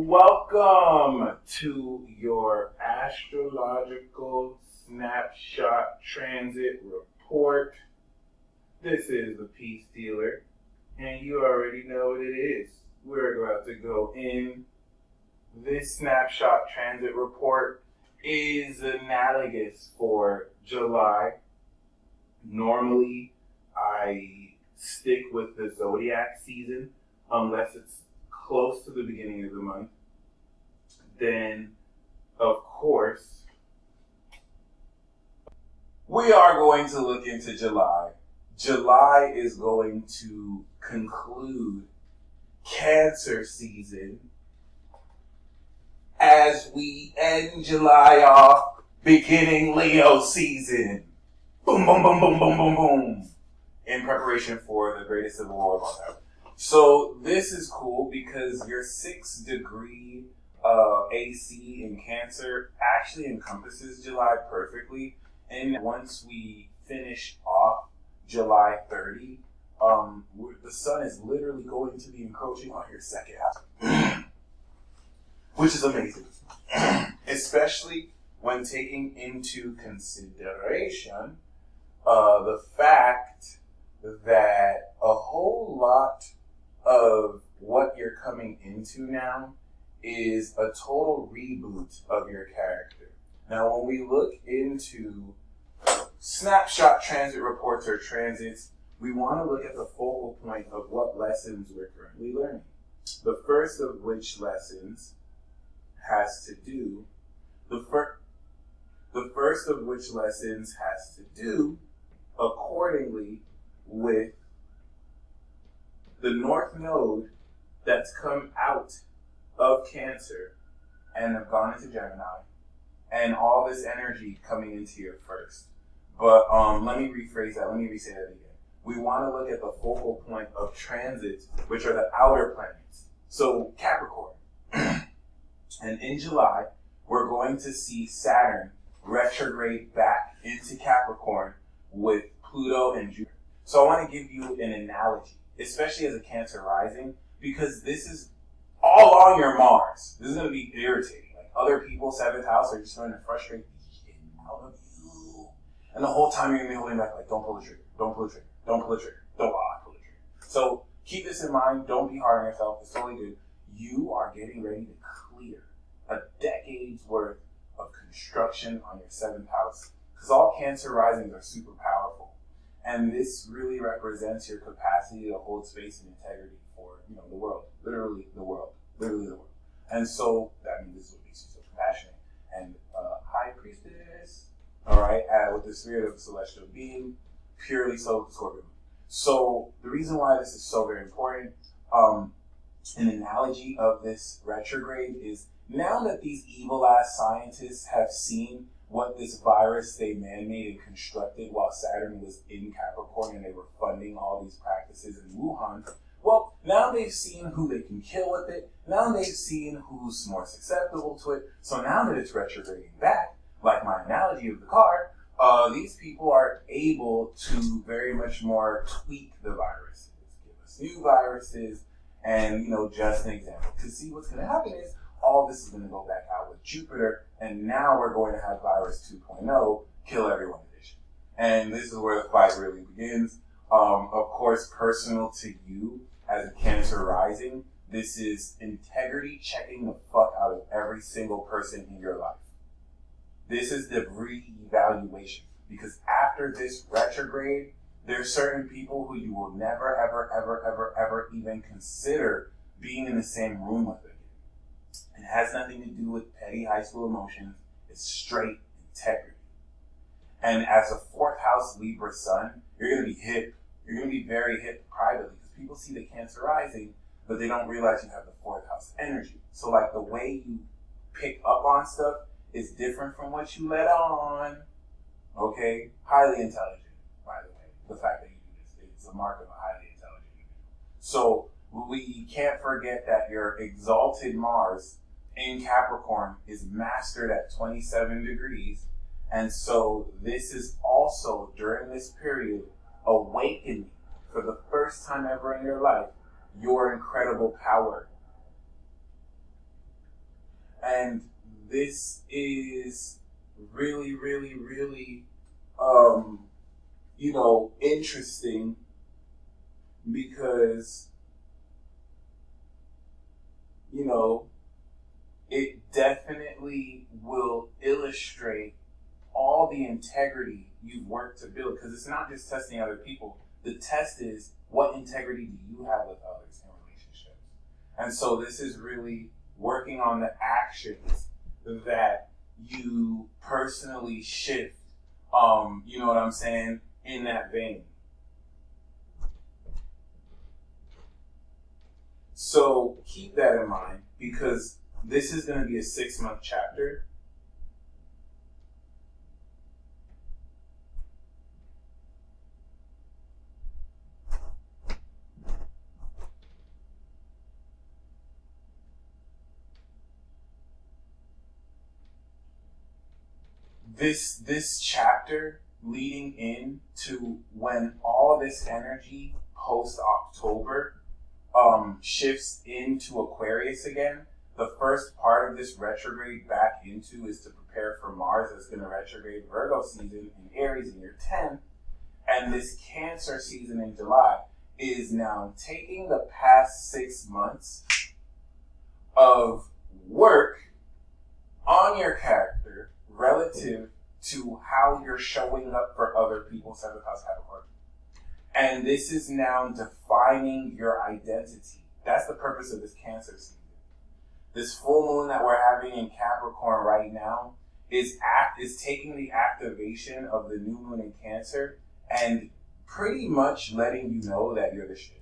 Welcome to your Astrological Snapshot Transit Report. This is the Peace Dealer, and you already know what it is. We're about to go in. This Snapshot Transit Report is analogous for July. Normally, I stick with the zodiac season unless it's close to the beginning of the month. Then, of course, we are going to look into July. July is going to conclude Cancer season as we end July off, beginning Leo season. Boom, boom, boom, boom, boom, boom, boom. In preparation for the greatest civil war of all time. So this is cool because your 6th degree AC in Cancer actually encompasses July perfectly. And once we finish off July 30, the sun is literally going to be encroaching on your second house, which is amazing, especially when taking into consideration the fact that a whole lot of what you're coming into now is a total reboot of your character. Now, when we look into snapshot transit reports or transits, we want to look at the focal point of what lessons we're currently learning. The first of which lessons has to do, accordingly with the North Node that's come out of Cancer and have gone into Gemini, and all this energy coming into your first. But let me rephrase that. Let me re-say that again. We want to look at the focal point of transits, which are the outer planets. So Capricorn. And in July, we're going to see Saturn retrograde back into Capricorn with Pluto and Jupiter. So I want to give you an analogy, especially as a Cancer rising, because this is all on your Mars. This is going to be irritating. Like other people, 7th house, are just going to frustrate the shit out of you. And the whole time you're going to be holding back, like, don't pull the trigger, don't pull the trigger, don't pull the trigger, don't pull the trigger. So keep this in mind. Don't be hard on yourself. It's totally good. You are getting ready to clear a decade's worth of construction on your 7th house. Because all Cancer risings are super powerful. And this really represents your capacity to hold space and integrity for, the world. Literally the world. And so that means this is what makes you so compassionate. And High Priestess, all right, with the spirit of the celestial being, purely so with the Scorpion. So the reason why this is so very important, an analogy of this retrograde is now that these evil ass scientists have seen what this virus they man-made and constructed while Saturn was in Capricorn and they were funding all these practices in Wuhan, well, now they've seen who they can kill with it. Now they've seen who's more susceptible to it. So now that it's retrograding back, like my analogy of the car, these people are able to very much more tweak the viruses, give us new viruses, and, just an example. Because see, what's going to happen is all this is going to go back out with Jupiter, and now we're going to have virus 2.0 kill everyone edition. And this is where the fight really begins. Of course, personal to you as a Cancer rising, this is integrity checking the fuck out of every single person in your life. This is the re-evaluation. Because after this retrograde, there's certain people who you will never, ever, ever, ever, ever even consider being in the same room with again. It has nothing to do with petty high school emotions. It's straight integrity. And as a 4th house Libra sun, you're going to be hip. You're going to be very hip privately because people see the Cancer rising, but they don't realize you have the 4th house energy. So like the way you pick up on stuff is different from what you let on. Okay? Highly intelligent, by the way. The fact that you do this, it's a mark of a highly intelligent individual. So we can't forget that your exalted Mars in Capricorn is mastered at 27 degrees. And so this is also, during this period, awakening for the first time ever in your life, your incredible power. And this is really, really, really, interesting because, it definitely will illustrate all the integrity you've worked to build, because it's not just testing other people. The test is, what integrity do you have with others in relationships? And so this is really working on the actions that you personally shift, you know what I'm saying, in that vein. So keep that in mind, because this is going to be a 6-month chapter. This chapter leading in to when all this energy post October shifts into Aquarius again. The first part of this retrograde back into is to prepare for Mars that's going to retrograde Virgo season in Aries in year 10. And this Cancer season in July is now taking the past 6 months of work on your character relative to how you're showing up for other people, 7th house Capricorn. And this is now defining your identity. That's the purpose of this Cancer season. This full moon that we're having in Capricorn right now is taking the activation of the new moon in Cancer and pretty much letting you know that you're the shit.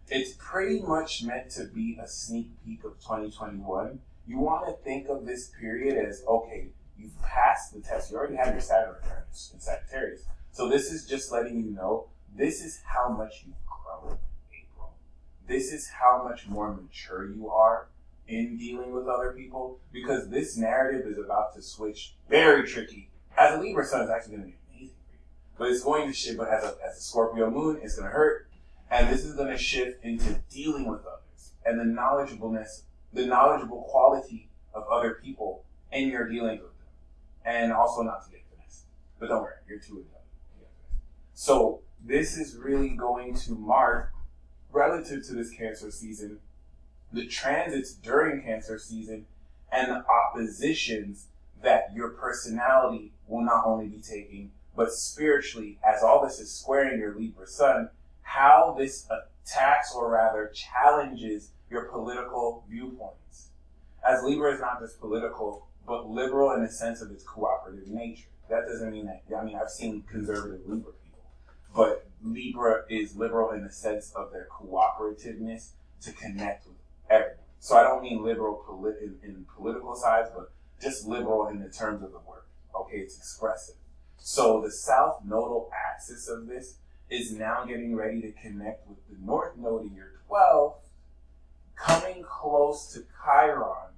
It's pretty much meant to be a sneak peek of 2021. You want to think of this period as, okay, you've passed the test. You already have your Saturn returns in Sagittarius. So this is just letting you know, this is how much you've grown in April. This is how much more mature you are in dealing with other people, because this narrative is about to switch very tricky. As a Libra sun, it's actually going to be amazing for you. But it's going to shift, but as a Scorpio moon, it's going to hurt. And this is going to shift into dealing with others and the knowledgeable quality of other people in your dealings with them. And also not to get finessed. But don't worry, you're too intelligent. So this is really going to mark, relative to this Cancer season, the transits during Cancer season and the oppositions that your personality will not only be taking, but spiritually, as all this is squaring your Libra sun, how this attacks, or rather challenges, your political viewpoints. As Libra is not just political, but liberal in the sense of its cooperative nature. That doesn't mean that, I've seen conservative Libra people, but Libra is liberal in the sense of their cooperativeness to connect with everyone. So I don't mean liberal in political sides, but just liberal in the terms of the word. Okay, it's expressive. So the south nodal axis of this is now getting ready to connect with the north node in your 12th, coming close to Chiron,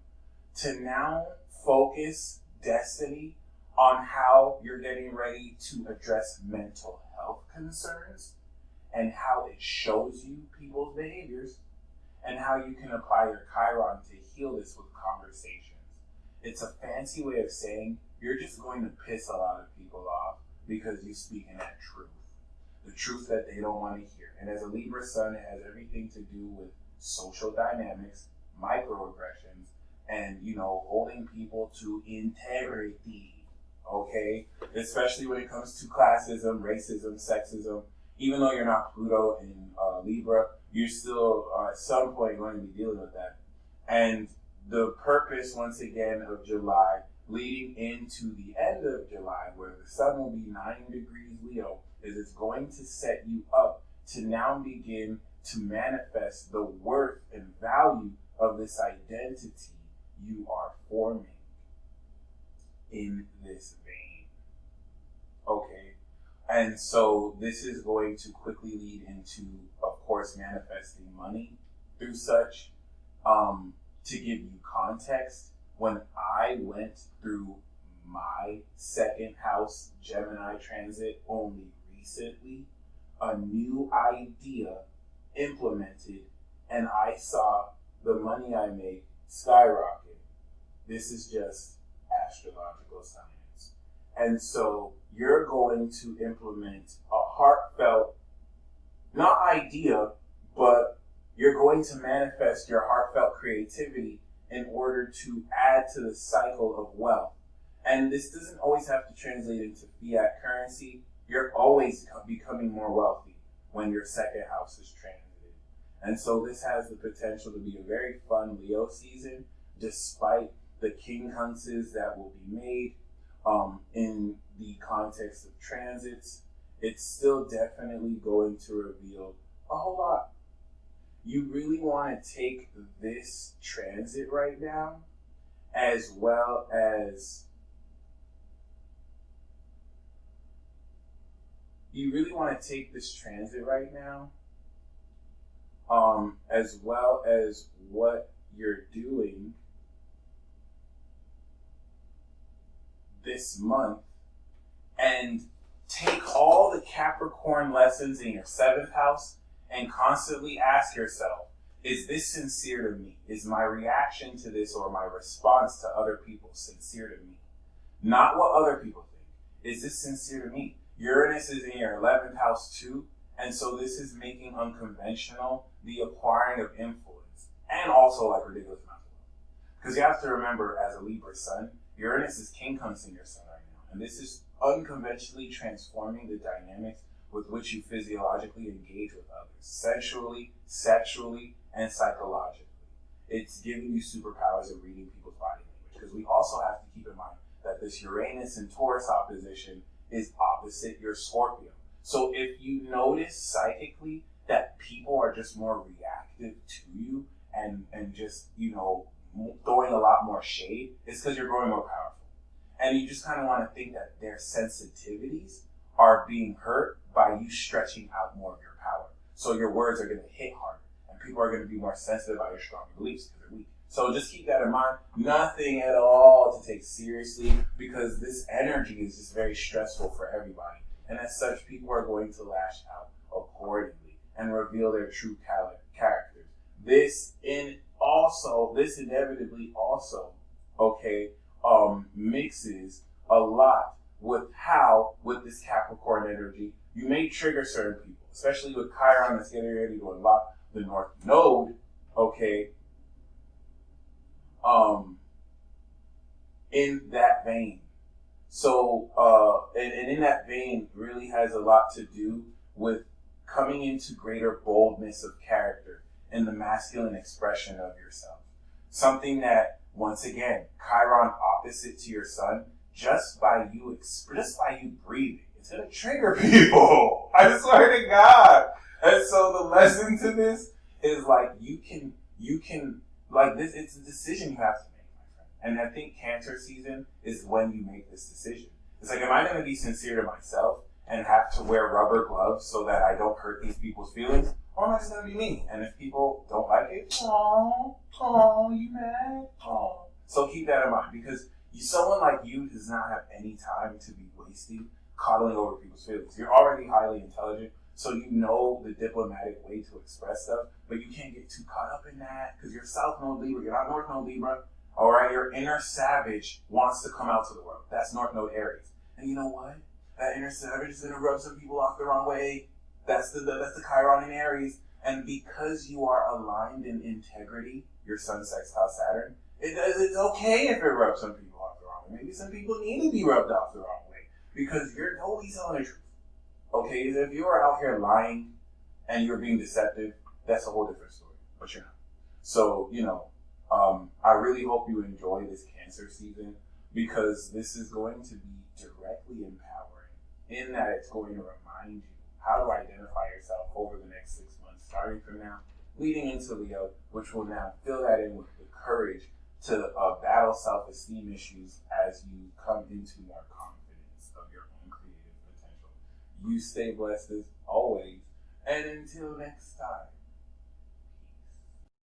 to now focus destiny on how you're getting ready to address mental health concerns and how it shows you people's behaviors and how you can apply your Chiron to heal this with conversations. It's a fancy way of saying you're just going to piss a lot of people off because you speak in that truth. The truth that they don't want to hear. And as a Libra sun, it has everything to do with social dynamics, microaggressions, and, holding people to integrity, okay? Especially when it comes to classism, racism, sexism. Even though you're not Pluto in Libra, you're still at some point going to be dealing with that. And the purpose, once again, of July, leading into the end of July, where the sun will be 9 degrees Leo, is it's going to set you up to now begin to manifest the worth and value of this identity you are forming in this vein. Okay? And so this is going to quickly lead into, of course, manifesting money through such. To give you context, when I went through my 2nd house Gemini transit only recently, a new idea implemented, and I saw the money I make skyrocket. This is just astrological science. And so you're going to implement a heartfelt, not idea, but you're going to manifest your heartfelt creativity in order to add to the cycle of wealth. And this doesn't always have to translate into fiat currency. You're always becoming more wealthy when your second house is transited. And so this has the potential to be a very fun Leo season, despite the king hunts that will be made in the context of transits. It's still definitely going to reveal a whole lot. You really want to take this transit right now, as well as as well as what you're doing this month, and take all the Capricorn lessons in your 7th house and constantly ask yourself, is this sincere to me? Is my reaction to this or my response to other people sincere to me? Not what other people think. Is this sincere to me? Uranus is in your 11th house too, and so this is making unconventional the acquiring of influence, and also like ridiculous amounts of wealth. Because you have to remember, as a Libra sun, Uranus is king hunts in your sun right now, and this is unconventionally transforming the dynamics with which you physiologically engage with others, sensually, sexually, and psychologically. It's giving you superpowers of reading people's body language, because we also have to keep in mind that this Uranus and Taurus opposition is opposite your Scorpio. So if you notice psychically that people are just more reactive to you and just, throwing a lot more shade, it's because you're growing more powerful. And you just kind of want to think that their sensitivities are being hurt by you stretching out more of your power. So your words are going to hit harder, and people are going to be more sensitive about your strong beliefs because they're weak. So just keep that in mind. Nothing at all to take seriously, because this energy is just very stressful for everybody. And as such, people are going to lash out accordingly and reveal their true characters. This inevitably also, mixes a lot with how, with this Capricorn energy, you may trigger certain people, especially with Chiron that's getting ready to unlock the North Node, in that vein. So, and in that vein really has a lot to do with coming into greater boldness of character in the masculine expression of yourself. Something that, once again, Chiron opposite to your sun, just by you breathing, it's going to trigger people. I swear to God. And so the lesson to this is you can this, it's a decision you have to make, my friend. And I think Cancer season is when you make this decision. It's am I going to be sincere to myself and have to wear rubber gloves so that I don't hurt these people's feelings? Or am I just going to be me? And if people don't like it, you mad? So keep that in mind, because someone like you does not have any time to be wasting coddling over people's feelings. You're already highly intelligent, so you know the diplomatic way to express stuff, but you can't get too caught up in that, because you're South Node Libra, you're not North Node Libra. All right, your inner savage wants to come out to the world. That's North Node Aries. And you know what? That inner savage is going to rub some people off the wrong way. That's the Chiron in Aries. And because you are aligned in integrity, your Sun sextile Saturn, it's okay if it rubs some people off the wrong way. Maybe some people need to be rubbed off the wrong way, because you're totally telling the truth. Okay, if you are out here lying and you're being deceptive, that's a whole different story. But you're not. So, I really hope you enjoy this Cancer season, because this is going to be directly empowering in that it's going to remind you how to identify yourself over the next 6 months, starting from now, leading into Leo, which will now fill that in with the courage to battle self-esteem issues as you come into more confidence of your own creative potential. You stay blessed as always, and until next time.